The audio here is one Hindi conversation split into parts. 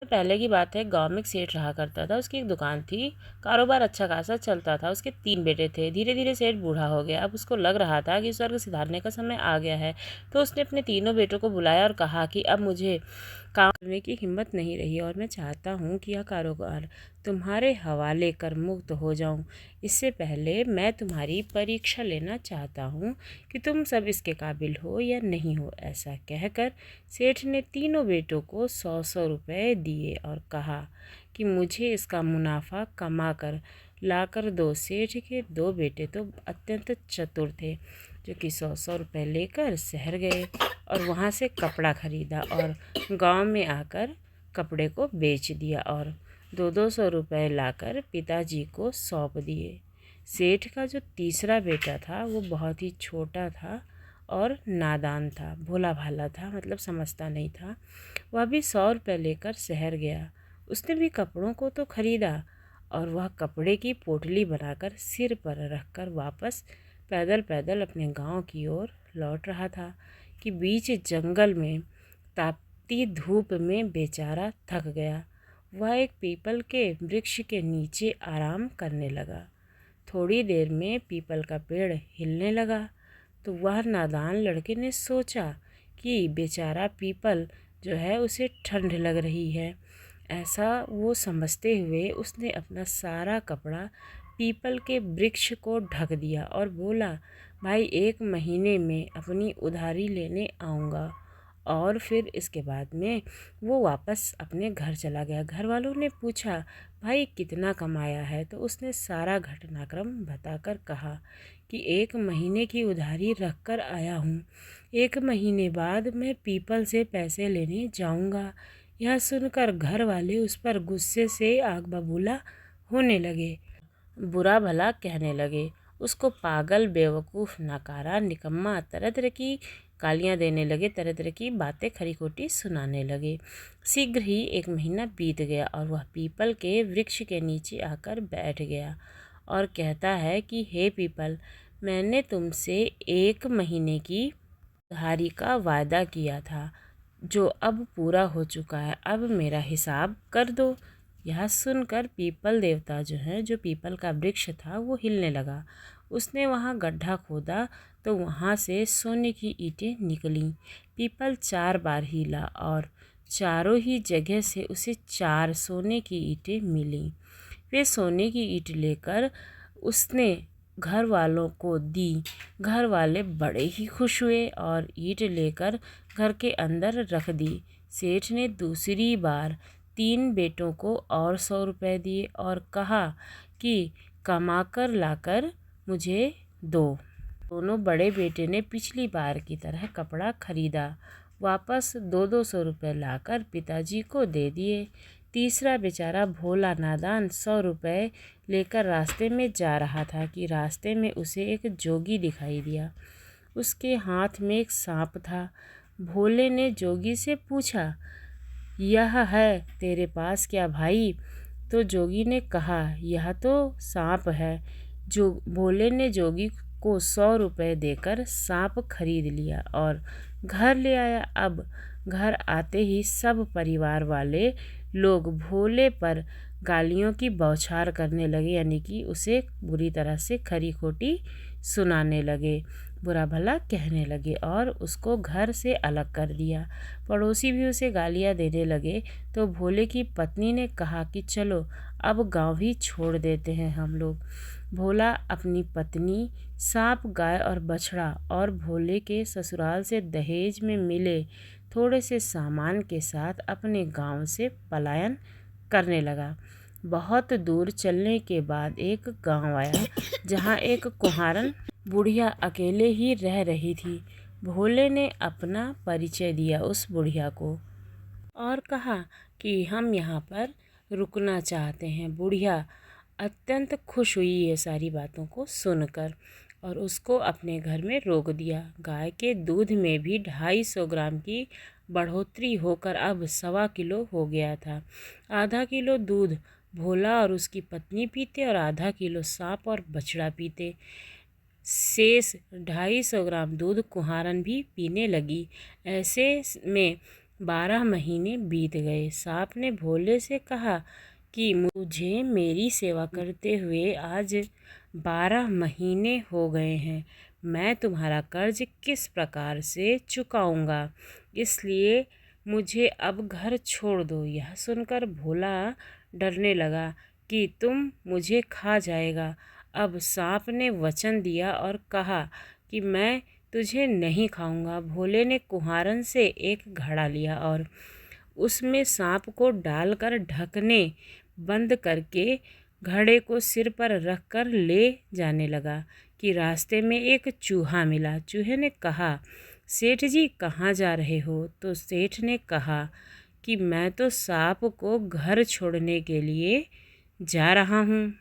पहले की बात है, गांव में एक सेठ रहा करता था। उसकी एक दुकान थी, कारोबार अच्छा खासा चलता था। उसके 3 बेटे थे। धीरे धीरे सेठ बूढ़ा हो गया। अब उसको लग रहा था कि स्वर्ग सिधारने का समय आ गया है। तो उसने अपने तीनों बेटों को बुलाया और कहा कि अब मुझे काम करने की हिम्मत नहीं रही और मैं चाहता हूँ कि यह कारोबार तुम्हारे हवाले कर मुक्त हो जाऊँ। इससे पहले मैं तुम्हारी परीक्षा लेना चाहता हूँ कि तुम सब इसके काबिल हो या नहीं हो। ऐसा कहकर सेठ ने तीनों बेटों को 100-100 रुपए दिए और कहा कि मुझे इसका मुनाफा कमा कर लाकर दो। सेठ के 2 बेटे तो अत्यंत चतुर थे, जो कि 100-100 रुपये लेकर शहर गए और वहाँ से कपड़ा खरीदा और गांव में आकर कपड़े को बेच दिया और 200-200 रुपये लाकर पिताजी को सौंप दिए। सेठ का जो तीसरा बेटा था वो बहुत ही छोटा था और नादान था, भोला भाला था, मतलब समझता नहीं था। वह भी 100 रुपये लेकर शहर गया। उसने भी कपड़ों को तो खरीदा और वह कपड़े की पोटली बनाकर सिर पर रखकर वापस पैदल पैदल अपने गांव की ओर लौट रहा था कि बीच जंगल में तापती धूप में बेचारा थक गया। वह एक पीपल के वृक्ष के नीचे आराम करने लगा। थोड़ी देर में पीपल का पेड़ हिलने लगा तो वह नादान लड़के ने सोचा कि बेचारा पीपल जो है उसे ठंड लग रही है। ऐसा वो समझते हुए उसने अपना सारा कपड़ा पीपल के वृक्ष को ढक दिया और बोला, भाई 1 महीने में अपनी उधारी लेने आऊँगा। और फिर इसके बाद में वो वापस अपने घर चला गया। घर वालों ने पूछा, भाई कितना कमाया है? तो उसने सारा घटनाक्रम बताकर कहा कि 1 महीने की उधारी रख कर आया हूँ। 1 महीने बाद मैं पीपल से पैसे लेने जाऊँगा। यह सुनकर घर वाले उस पर गुस्से से आग बबूला होने लगे, बुरा भला कहने लगे। उसको पागल, बेवकूफ़, नकारा, निकम्मा, तरह तरह की गालियाँ देने लगे, तरह तरह की बातें खरी खोटी सुनाने लगे। शीघ्र ही 1 महीना बीत गया और वह पीपल के वृक्ष के नीचे आकर बैठ गया और कहता है कि हे पीपल, मैंने तुमसे 1 महीने की उधारी का वायदा किया था, जो अब पूरा हो चुका है। अब मेरा हिसाब कर दो। यह सुनकर पीपल देवता जो है, जो पीपल का वृक्ष था, वो हिलने लगा। उसने वहाँ गड्ढा खोदा तो वहाँ से सोने की ईंटें निकलीं। पीपल 4 बार हिला और चारों ही जगह से उसे 4 सोने की ईंटें मिलीं। वे सोने की ईंट लेकर उसने घर वालों को दी। घर वाले बड़े ही खुश हुए और ईंट लेकर घर के अंदर रख दी। सेठ ने दूसरी बार 3 बेटों को और 100 रुपये दिए और कहा कि कमा कर लाकर मुझे दो। दोनों बड़े बेटे ने पिछली बार की तरह कपड़ा खरीदा, वापस 200-200 रुपये लाकर पिताजी को दे दिए। तीसरा बेचारा भोला नादान 100 रुपये लेकर रास्ते में जा रहा था कि रास्ते में उसे एक जोगी दिखाई दिया। उसके हाथ में एक सांप था। भोले ने जोगी से पूछा, यह है तेरे पास क्या भाई? तो जोगी ने कहा, यह तो सांप है। जो भोले ने जोगी को 100 रुपये देकर सांप खरीद लिया और घर ले आया। अब घर आते ही सब परिवार वाले लोग भोले पर गालियों की बौछार करने लगे, यानी कि उसे बुरी तरह से खरी खोटी सुनाने लगे, बुरा भला कहने लगे और उसको घर से अलग कर दिया। पड़ोसी भी उसे गालियाँ देने लगे। तो भोले की पत्नी ने कहा कि चलो अब गांव ही छोड़ देते हैं हम लोग। भोला अपनी पत्नी, सांप, गाय और बछड़ा और भोले के ससुराल से दहेज में मिले थोड़े से सामान के साथ अपने गांव से पलायन करने लगा। बहुत दूर चलने के बाद एक गांव आया जहां एक कुम्हारन बुढ़िया अकेले ही रह रही थी। भोले ने अपना परिचय दिया उस बुढ़िया को और कहा कि हम यहाँ पर रुकना चाहते हैं। बुढ़िया अत्यंत खुश हुई ये सारी बातों को सुनकर और उसको अपने घर में रोक दिया। गाय के दूध में भी 250 ग्राम की बढ़ोतरी होकर अब 1.25 किलो हो गया था। आधा किलो दूध भोला और उसकी पत्नी पीते और आधा किलो सांप और बछड़ा पीते। शेष 250 ग्राम दूध कुम्हारन भी पीने लगी। ऐसे में 12 महीने बीत गए। सांप ने भोले से कहा कि मुझे मेरी सेवा करते हुए आज 12 महीने हो गए हैं। मैं तुम्हारा कर्ज किस प्रकार से चुकाऊंगा, इसलिए मुझे अब घर छोड़ दो। यह सुनकर भोला डरने लगा कि तुम मुझे खा जाएगा। अब सांप ने वचन दिया और कहा कि मैं तुझे नहीं खाऊंगा। भोले ने कुम्हारन से एक घड़ा लिया और उसमें सांप को डालकर ढकने बंद करके घड़े को सिर पर रखकर ले जाने लगा कि रास्ते में एक चूहा मिला। चूहे ने कहा, सेठ जी कहाँ जा रहे हो? तो सेठ ने कहा कि मैं तो सांप को घर छोड़ने के लिए जा रहा हूँ।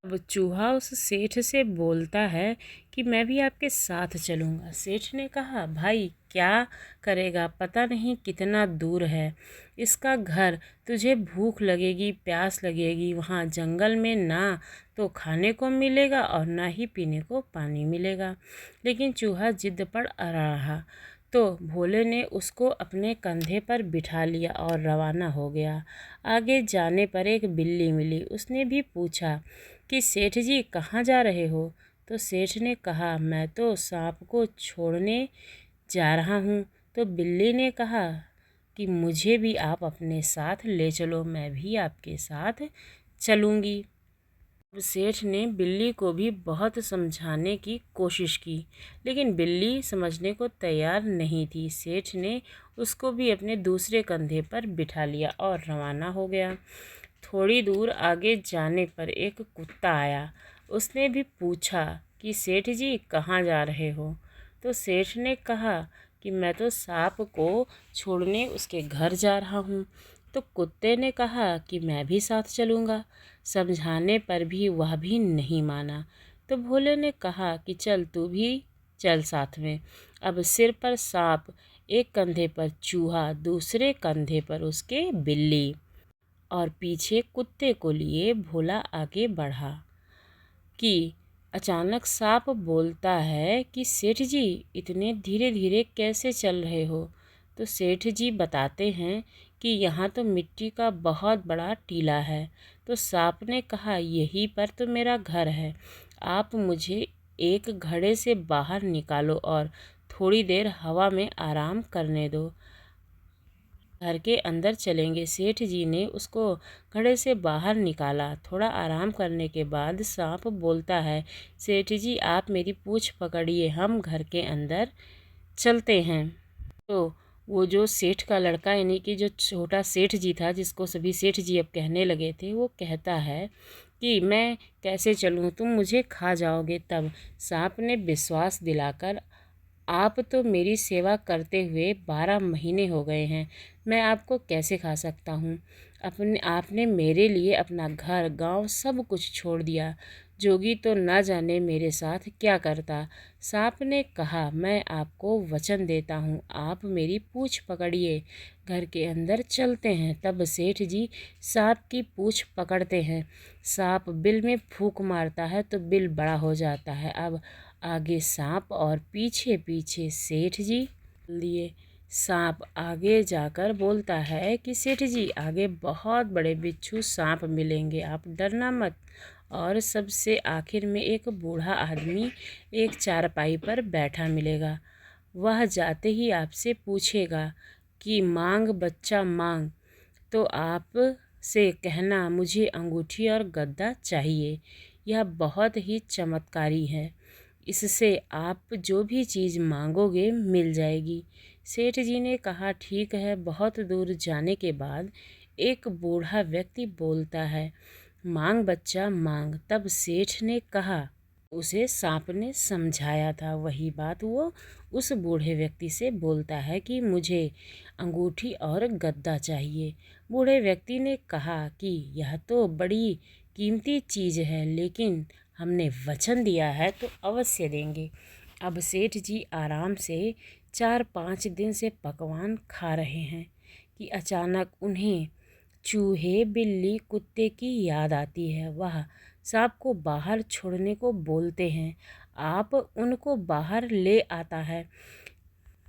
अब चूहा उस सेठ से बोलता है कि मैं भी आपके साथ चलूँगा। सेठ ने कहा, भाई क्या करेगा, पता नहीं कितना दूर है इसका घर। तुझे भूख लगेगी, प्यास लगेगी, वहाँ जंगल में ना तो खाने को मिलेगा और ना ही पीने को पानी मिलेगा। लेकिन चूहा जिद पर अड़ा रहा, तो भोले ने उसको अपने कंधे पर बिठा लिया और रवाना हो गया। आगे जाने पर एक बिल्ली मिली। उसने भी पूछा कि सेठ जी कहाँ जा रहे हो? तो सेठ ने कहा, मैं तो सांप को छोड़ने जा रहा हूँ। तो बिल्ली ने कहा कि मुझे भी आप अपने साथ ले चलो, मैं भी आपके साथ चलूँगी। सेठ ने बिल्ली को भी बहुत समझाने की कोशिश की, लेकिन बिल्ली समझने को तैयार नहीं थी। सेठ ने उसको भी अपने दूसरे कंधे पर बिठा लिया और रवाना हो गया। थोड़ी दूर आगे जाने पर एक कुत्ता आया। उसने भी पूछा कि सेठ जी कहाँ जा रहे हो? तो सेठ ने कहा कि मैं तो सांप को छोड़ने उसके घर जा रहा हूँ। तो कुत्ते ने कहा कि मैं भी साथ चलूँगा। समझाने पर भी वह भी नहीं माना। तो भोले ने कहा कि चल तू भी चल साथ में। अब सिर पर सांप, एक कंधे पर चूहा, दूसरे कंधे पर उसके बिल्ली और पीछे कुत्ते को लिए भोला आगे बढ़ा कि अचानक सांप बोलता है कि सेठ जी इतने धीरे धीरे कैसे चल रहे हो? तो सेठ जी बताते हैं कि यहाँ तो मिट्टी का बहुत बड़ा टीला है। तो सांप ने कहा, यहीं पर तो मेरा घर है। आप मुझे एक घड़े से बाहर निकालो और थोड़ी देर हवा में आराम करने दो। घर के अंदर चलेंगे। सेठ जी ने उसको घड़े से बाहर निकाला। थोड़ा आराम करने के बाद सांप बोलता है, सेठ जी आप मेरी पूँछ पकड़िए, हम घर के अंदर चलते हैं। तो वो जो सेठ का लड़का यानी कि जो छोटा सेठ जी था, जिसको सभी सेठ जी अब कहने लगे थे, वो कहता है कि मैं कैसे चलूँ, तुम मुझे खा जाओगे। तब सांप ने विश्वास दिलाकर, आप तो मेरी सेवा करते हुए 12 महीने हो गए हैं, मैं आपको कैसे खा सकता हूँ? आपने मेरे लिए अपना घर गांव सब कुछ छोड़ दिया। जोगी तो ना जाने मेरे साथ क्या करता। सांप ने कहा, मैं आपको वचन देता हूँ, आप मेरी पूँछ पकड़िए, घर के अंदर चलते हैं। तब सेठ जी सांप की पूँछ पकड़ते हैं। सांप बिल में फूंक मारता है तो बिल बड़ा हो जाता है। अब आगे सांप और पीछे पीछे सेठ जी लिए। सांप आगे जाकर बोलता है कि सेठ जी आगे बहुत बड़े बिच्छू सांप मिलेंगे, आप डरना मत। और सबसे आखिर में एक बूढ़ा आदमी एक चारपाई पर बैठा मिलेगा। वह जाते ही आपसे पूछेगा कि मांग बच्चा मांग, तो आप से कहना मुझे अंगूठी और गद्दा चाहिए। यह बहुत ही चमत्कारी है, इससे आप जो भी चीज़ मांगोगे मिल जाएगी। सेठ जी ने कहा, ठीक है। बहुत दूर जाने के बाद एक बूढ़ा व्यक्ति बोलता है, मांग बच्चा मांग। तब सेठ ने कहा, उसे सांप ने समझाया था वही बात वो उस बूढ़े व्यक्ति से बोलता है कि मुझे अंगूठी और गद्दा चाहिए। बूढ़े व्यक्ति ने कहा कि यह तो बड़ी कीमती चीज़ है, लेकिन हमने वचन दिया है तो अवश्य देंगे। अब सेठ जी आराम से 4-5 दिन से पकवान खा रहे हैं कि अचानक उन्हें चूहे, बिल्ली, कुत्ते की याद आती है। वह सांप को बाहर छोड़ने को बोलते हैं। आप उनको बाहर ले आता है।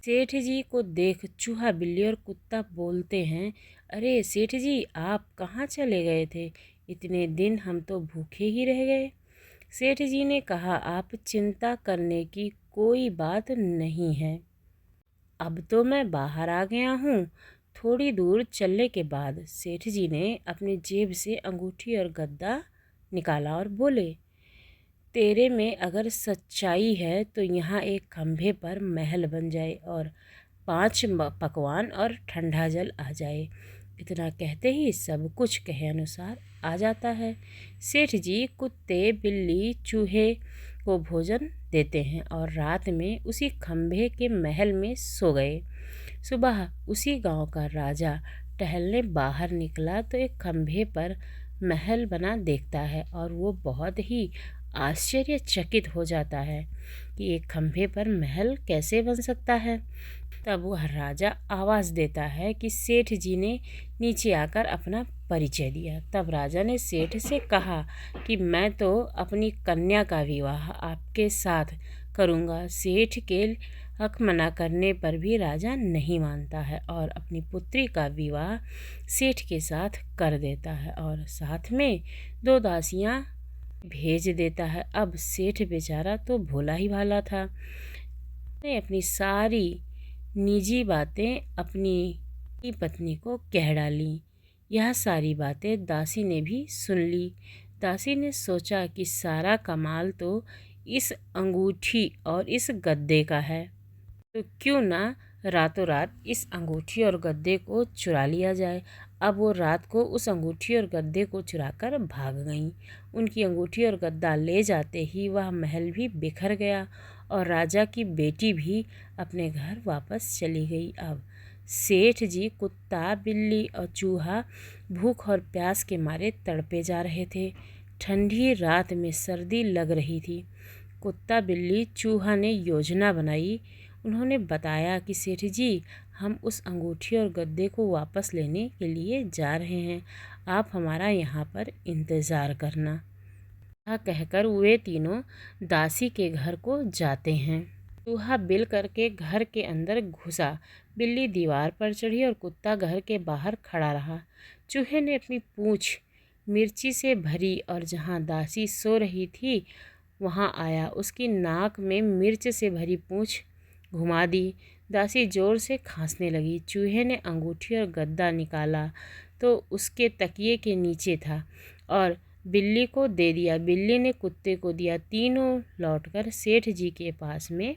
सेठ जी को देख चूहा, बिल्ली और कुत्ता बोलते हैं, अरे सेठ जी, आप कहाँ चले गए थे? इतने दिन हम तो भूखे ही रह गए। सेठ जी ने कहा, आप चिंता करने की कोई बात नहीं है। अब तो मैं बाहर आ गया हूँ। थोड़ी दूर चलने के बाद सेठ जी ने अपनी जेब से अंगूठी और गद्दा निकाला और बोले, तेरे में अगर सच्चाई है तो यहाँ एक खंभे पर महल बन जाए और 5 पकवान और ठंडा जल आ जाए। इतना कहते ही सब कुछ कहे अनुसार आ जाता है। सेठ जी कुत्ते, बिल्ली, चूहे को भोजन देते हैं और रात में उसी खंभे के महल में सो गए। सुबह उसी गांव का राजा टहलने बाहर निकला तो एक खंभे पर महल बना देखता है और वो बहुत ही आश्चर्यचकित हो जाता है कि एक खंभे पर महल कैसे बन सकता है। तब वह राजा आवाज़ देता है कि सेठ जी ने नीचे आकर अपना परिचय दिया। तब राजा ने सेठ से कहा कि मैं तो अपनी कन्या का विवाह आपके साथ करूँगा। सेठ के हक मना करने पर भी राजा नहीं मानता है और अपनी पुत्री का विवाह सेठ के साथ कर देता है और साथ में 2 दासियाँ भेज देता है। अब सेठ बेचारा तो भोला ही भाला था। उसने अपनी सारी निजी बातें अपनी पत्नी को कह डाली। यह सारी बातें दासी ने भी सुन ली। दासी ने सोचा कि सारा कमाल तो इस अंगूठी और इस गद्दे का है, तो क्यों ना रातों रात इस अंगूठी और गद्दे को चुरा लिया जाए। अब वो रात को उस अंगूठी और गद्दे को चुराकर भाग गईं। उनकी अंगूठी और गद्दा ले जाते ही वह महल भी बिखर गया और राजा की बेटी भी अपने घर वापस चली गई। अब सेठ जी कुत्ता, बिल्ली और चूहा भूख और प्यास के मारे तड़पे जा रहे थे। ठंडी रात में सर्दी लग रही थी। कुत्ता, बिल्ली, चूहा ने योजना बनाई। उन्होंने बताया कि सेठ जी, हम उस अंगूठी और गद्दे को वापस लेने के लिए जा रहे हैं, आप हमारा यहाँ पर इंतज़ार करना। यह कहकर वे तीनों दासी के घर को जाते हैं। चूहा बिल करके घर के अंदर घुसा, बिल्ली दीवार पर चढ़ी और कुत्ता घर के बाहर खड़ा रहा। चूहे ने अपनी पूँछ मिर्ची से भरी और जहाँ दासी सो रही थी वहाँ आया। उसकी नाक में मिर्च से भरी पूँछ घुमा दी। दासी जोर से खांसने लगी। चूहे ने अंगूठी और गद्दा निकाला तो उसके तकिए के नीचे था और बिल्ली को दे दिया। बिल्ली ने कुत्ते को दिया। तीनों लौटकर सेठ जी के पास में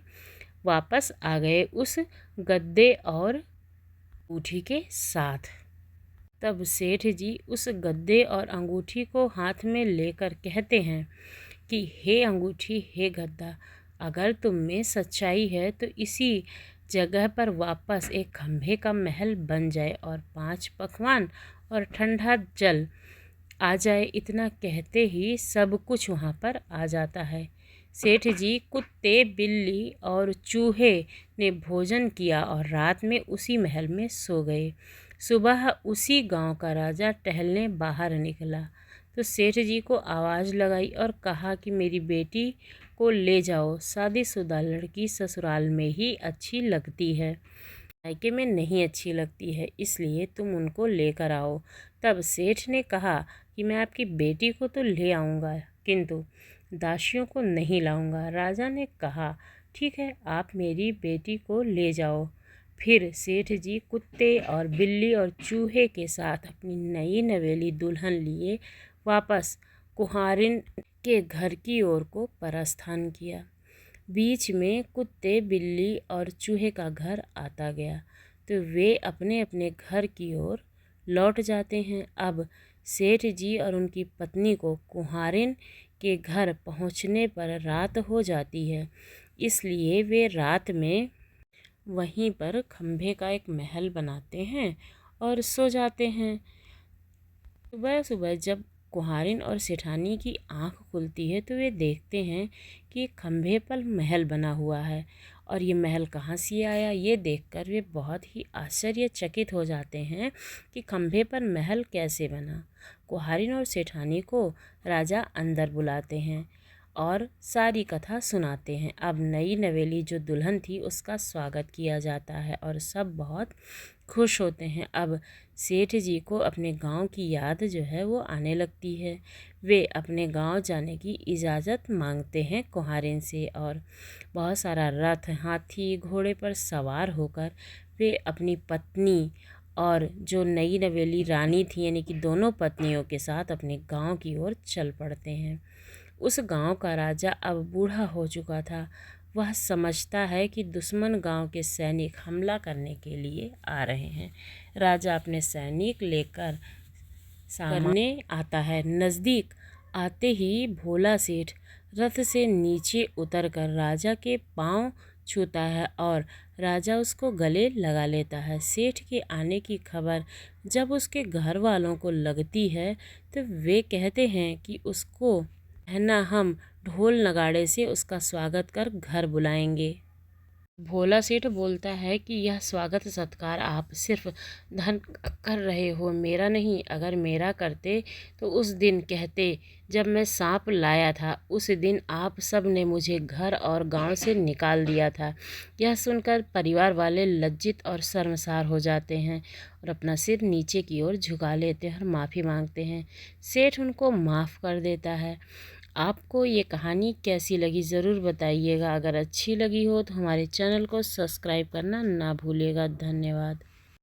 वापस आ गए उस गद्दे और अंगूठी के साथ। तब सेठ जी उस गद्दे और अंगूठी को हाथ में लेकर कहते हैं कि हे अंगूठी, हे गद्दा, अगर तुम में सच्चाई है तो इसी जगह पर वापस एक खंभे का महल बन जाए और 5 पकवान और ठंडा जल आ जाए। इतना कहते ही सब कुछ वहाँ पर आ जाता है। सेठ जी कुत्ते, बिल्ली और चूहे ने भोजन किया और रात में उसी महल में सो गए। सुबह उसी गांव का राजा टहलने बाहर निकला तो सेठ जी को आवाज़ लगाई और कहा कि मेरी बेटी को ले जाओ। शादीशुदा लड़की ससुराल में ही अच्छी लगती है, मायके में नहीं अच्छी लगती है, इसलिए तुम उनको लेकर आओ। तब सेठ ने कहा कि मैं आपकी बेटी को तो ले आऊँगा किंतु दासियों को नहीं लाऊंगा। राजा ने कहा, ठीक है, आप मेरी बेटी को ले जाओ। फिर सेठ जी कुत्ते और बिल्ली और चूहे के साथ अपनी नई नवेली दुल्हन लिए वापस कुंहारिन के घर की ओर को प्रस्थान किया। बीच में कुत्ते, बिल्ली और चूहे का घर आता गया तो वे अपने अपने घर की ओर लौट जाते हैं। अब सेठ जी और उनकी पत्नी को कुंहारिन के घर पहुंचने पर रात हो जाती है, इसलिए वे रात में वहीं पर खंभे का एक महल बनाते हैं और सो जाते हैं। सुबह सुबह जब कुंहारिन और सेठानी की आंख खुलती है तो वे देखते हैं कि खंभे पर महल बना हुआ है और ये महल कहाँ से आया। ये देखकर वे बहुत ही आश्चर्यचकित हो जाते हैं कि खंभे पर महल कैसे बना। कुंहारिन और सेठानी को राजा अंदर बुलाते हैं और सारी कथा सुनाते हैं। अब नई नवेली जो दुल्हन थी उसका स्वागत किया जाता है और सब बहुत खुश होते हैं। अब सेठ जी को अपने गांव की याद जो है वो आने लगती है। वे अपने गांव जाने की इजाज़त मांगते हैं कुंहारिन से और बहुत सारा रथ, हाथी, घोड़े पर सवार होकर वे अपनी पत्नी और जो नई नवेली रानी थी यानी कि दोनों पत्नियों के साथ अपने गांव की ओर चल पड़ते हैं। उस गांव का राजा अब बूढ़ा हो चुका था। वह समझता है कि दुश्मन गांव के सैनिक हमला करने के लिए आ रहे हैं। राजा अपने सैनिक लेकर सामने आता है। नज़दीक आते ही भोला सेठ रथ से नीचे उतरकर राजा के पांव छूता है और राजा उसको गले लगा लेता है। सेठ के आने की खबर जब उसके घर वालों को लगती है तो वे कहते हैं कि उसको है ना, हम ढोल नगाड़े से उसका स्वागत कर घर बुलाएंगे। भोला सेठ बोलता है कि यह स्वागत सत्कार आप सिर्फ धन कर रहे हो, मेरा नहीं। अगर मेरा करते तो उस दिन कहते जब मैं सांप लाया था, उस दिन आप सब ने मुझे घर और गांव से निकाल दिया था। यह सुनकर परिवार वाले लज्जित और शर्मसार हो जाते हैं और अपना सिर नीचे की ओर झुका लेते हैं और माफ़ी मांगते हैं। सेठ उनको माफ़ कर देता है। आपको ये कहानी कैसी लगी ज़रूर बताइएगा। अगर अच्छी लगी हो तो हमारे चैनल को सब्सक्राइब करना ना भूलिएगा। धन्यवाद।